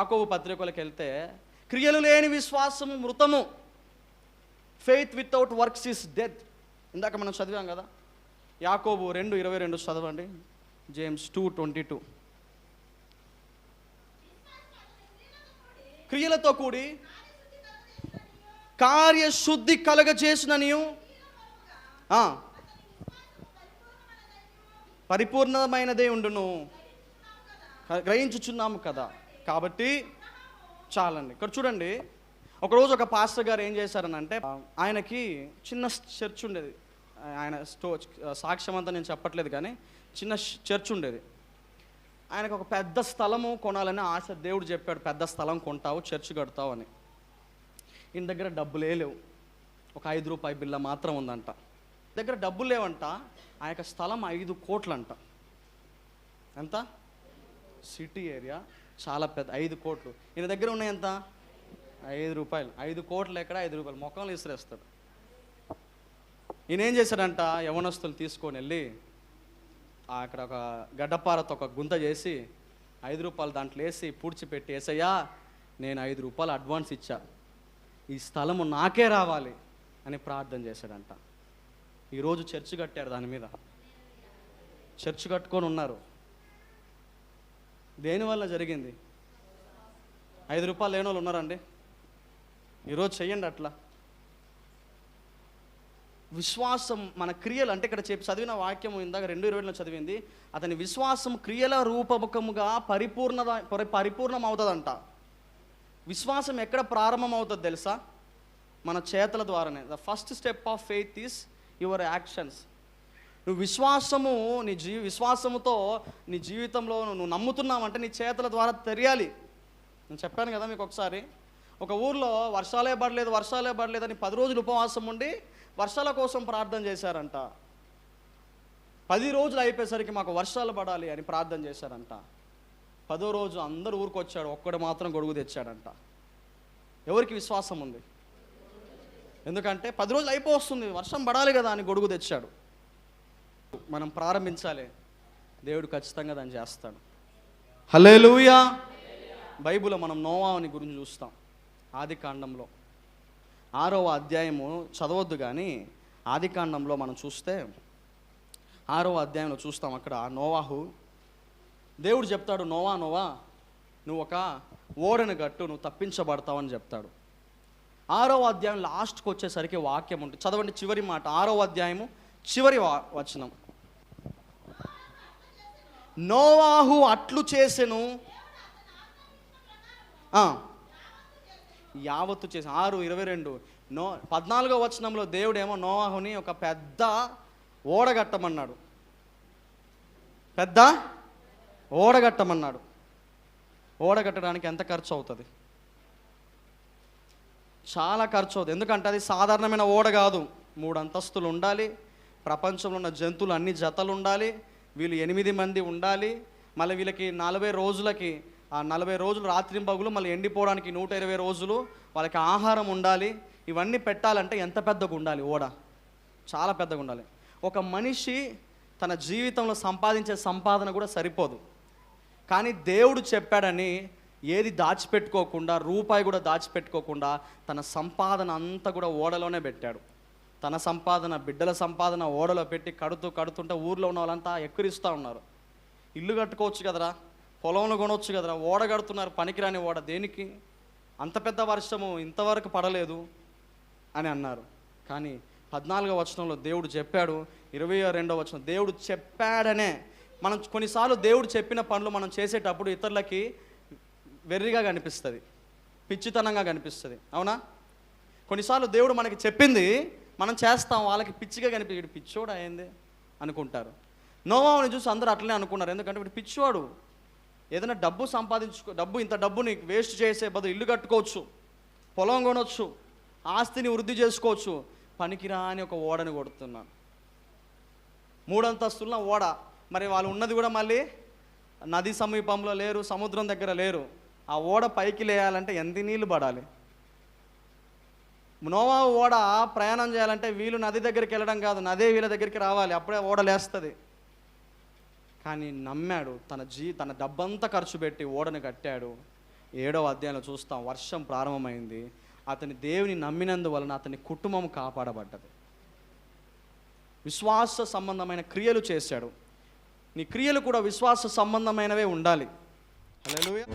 యాకోబు పత్రికలకు వెళ్తే క్రియలు లేని విశ్వాసము మృతము, faith without works is death. ఇందాక మనం చదివాం కదా, యాకోబు 2:22 చదవండి. జేమ్స్ 2:22. క్రియలతో కూడి కార్యశుద్ధి కలగజేసిననియు పరిపూర్ణమైనదే ఉండును గ్రహించుచున్నాము కదా. కాబట్టి చాలండి. ఇక్కడ చూడండి, ఒకరోజు ఒక పాస్టర్ గారు ఏం చేశారనంటే, ఆయనకి చిన్న చర్చ్ ఉండేది. ఆయన సాక్ష్యం అంతా నేను చెప్పట్లేదు, కానీ చిన్న చర్చ్ ఉండేది. ఆయనకు ఒక పెద్ద స్థలము కొనాలని ఆశ. దేవుడు చెప్పాడు, పెద్ద స్థలం కొంటావు, చర్చ్ కడతావు అని. ఈయన దగ్గర డబ్బులే లేవు, ఒక 5 రూపాయి బిల్ల మాత్రం ఉందంట. దగ్గర డబ్బులు లేవంట. ఆ యొక్క స్థలం 5 కోట్లంట. ఎంత? సిటీ ఏరియా, చాలా పెద్ద, 5 కోట్లు. ఈయన దగ్గర ఉన్నాయి ఎంత? 5 రూపాయలు. 5 కోట్లు ఎక్కడ? 5 రూపాయలు మొక్కలు ఇసిరేస్తాడు. ఈయన ఏం చేశాడంట, యవనస్తులు తీసుకొని వెళ్ళి అక్కడ ఒక గడ్డపారతో ఒక గుంత చేసి 5 రూపాయలు దాంట్లో వేసి పూడ్చిపెట్టి, ఏసయ్యా నేను 5 రూపాయలు అడ్వాన్స్ ఇచ్చా, ఈ స్థలము నాకే రావాలి అని ప్రార్థన చేశాడంట. ఈరోజు చర్చ్ కట్టారు, దాని మీద చర్చ్ కట్టుకొని ఉన్నారు. దేనివల్ల జరిగింది? 5 రూపాయలు లేని వాళ్ళు ఉన్నారండి? ఈరోజు చెయ్యండి అట్లా. విశ్వాసం మన క్రియలు అంటే ఇక్కడ చదివిన వాక్యం ఇందాక 2:20 చదివింది, అతని విశ్వాసం క్రియల రూపముఖముగా పరిపూర్ణం అవుతుందంట. విశ్వాసం ఎక్కడ ప్రారంభం అవుతుంది తెలుసా? మన చేతల ద్వారానే. The first step of faith is your actions. నువ్వు విశ్వాసముతో నీ జీవితంలో నువ్వు నమ్ముతున్నావంటే నీ చేతల ద్వారా తెలియాలి. నేను చెప్పాను కదా మీకు ఒకసారి, ఒక ఊర్లో వర్షాలే పడలేదు అని 10 రోజులు ఉపవాసం ఉండి వర్షాల కోసం ప్రార్థన చేశారంట. 10 రోజులు అయిపోయేసరికి మాకు వర్షాలు పడాలి అని ప్రార్థన చేశారంట. 10వ రోజు అందరూ ఊరికొచ్చాడు, ఒక్కడు మాత్రం గొడుగు తెచ్చాడంట. ఎవరికి విశ్వాసం ఉంది? ఎందుకంటే 10 రోజులు అయిపోతుంది, వర్షం పడాలి కదా అని గొడుగు తెచ్చాడు. మనం ప్రారంభించాలి, దేవుడు ఖచ్చితంగా దాన్ని చేస్తాడు. హల్లెలూయా. బైబిల్లో మనం నోవాని గురించి చూస్తాం. ఆదికాండంలో 6వ అధ్యాయము చదవద్దు, కానీ ఆదికాండంలో మనం చూస్తే 6వ అధ్యాయంలో చూస్తాం. అక్కడ నోవాహు, దేవుడు చెప్తాడు, నోవా నువ్వు ఒక ఓడను కట్టు, నువ్వు తప్పించబడతావని చెప్తాడు. 6వ అధ్యాయం లాస్ట్కి వచ్చేసరికి వాక్యం ఉంటుంది. చదవండి చివరి మాట, 6వ అధ్యాయము చివరి వచనం. నోవాహు అట్లు చేసెను, యావత్తు చేసి 6:22. 14వ వచనంలో దేవుడేమో నోవాహుని ఒక పెద్ద ఓడగట్టమన్నాడు. ఓడగట్టడానికి ఎంత ఖర్చు అవుతుంది? చాలా ఖర్చు అవుతుంది. ఎందుకంటే అది సాధారణమైన ఓడ కాదు. 3 అంతస్తులు ఉండాలి, ప్రపంచంలో ఉన్న జంతువులు అన్ని జతలు ఉండాలి, వీళ్ళు 8 మంది ఉండాలి, మళ్ళీ వీళ్ళకి 40 రోజులకి 40 రోజులు రాత్రింబగులు, మళ్ళీ ఎండిపోవడానికి 120 రోజులు వాళ్ళకి ఆహారం ఉండాలి. ఇవన్నీ పెట్టాలంటే ఎంత పెద్దగా ఉండాలి ఓడ? చాలా పెద్దగా ఉండాలి. ఒక మనిషి తన జీవితంలో సంపాదించే సంపాదన కూడా సరిపోదు. కానీ దేవుడు చెప్పాడని ఏది దాచిపెట్టుకోకుండా, రూపాయి కూడా దాచిపెట్టుకోకుండా తన సంపాదన అంతా కూడా ఓడలోనే పెట్టాడు. తన సంపాదన, బిడ్డల సంపాదన ఓడలో పెట్టి కడుతుంటే ఊర్లో ఉన్న వాళ్ళంతా ఎక్కిరిస్తూ ఉన్నారు. ఇల్లు కట్టుకోవచ్చు కదరా, పొలంలో కొనవచ్చు కదరా, ఓడ కడుతున్నారు, పనికిరాని ఓడ, దేనికి? అంత పెద్ద వర్షము ఇంతవరకు పడలేదు అని అన్నారు. కానీ 14వ వచనంలో దేవుడు చెప్పాడు, 22వ వచనం దేవుడు చెప్పాడనే. మనం కొన్నిసార్లు దేవుడు చెప్పిన పనులు మనం చేసేటప్పుడు ఇతరులకి వెర్రిగా కనిపిస్తుంది, పిచ్చితనంగా కనిపిస్తుంది, అవునా? కొన్నిసార్లు దేవుడు మనకి చెప్పింది మనం చేస్తాం, వాళ్ళకి పిచ్చిగా కనిపించి పిచ్చోడు అయింది అనుకుంటారు. నోవాహుని చూసి అందరూ అట్లనే అనుకున్నారు. ఎందుకంటే వీడు పిచ్చివాడు, ఏదైనా డబ్బు ఇంత డబ్బుని వేస్ట్ చేసే బదులు ఇల్లు కట్టుకోవచ్చు, పొలం కొనవచ్చు, ఆస్తిని వృద్ధి చేసుకోవచ్చు, పనికిరాని ఒక ఓడని కొడుతున్నాను. 3 అంతస్తుల ఓడ. మరి వాళ్ళు ఉన్నది కూడా మళ్ళీ నది సమీపంలో లేరు, సముద్రం దగ్గర లేరు. ఆ ఓడ పైకి లేయాలంటే ఎంత నీళ్ళు పడాలి? నోవాహు ఓడ ప్రయాణం చేయాలంటే వీళ్ళు నది దగ్గరికి వెళ్ళడం కాదు, నదే వీళ్ళ దగ్గరికి రావాలి, అప్పుడే ఓడ లేస్తుంది. కానీ నమ్మాడు, తన డబ్బంతా ఖర్చు పెట్టి ఓడను కట్టాడు. 7వ అధ్యాయంలో చూస్తాం, వర్షం ప్రారంభమైంది. అతని దేవుని నమ్మినందువలన అతని కుటుంబం కాపాడబడ్డది. విశ్వాస సంబంధమైన క్రియలు చేశాడు. నీ క్రియలు కూడా విశ్వాస సంబంధమైనవే ఉండాలి. హల్లెలూయా.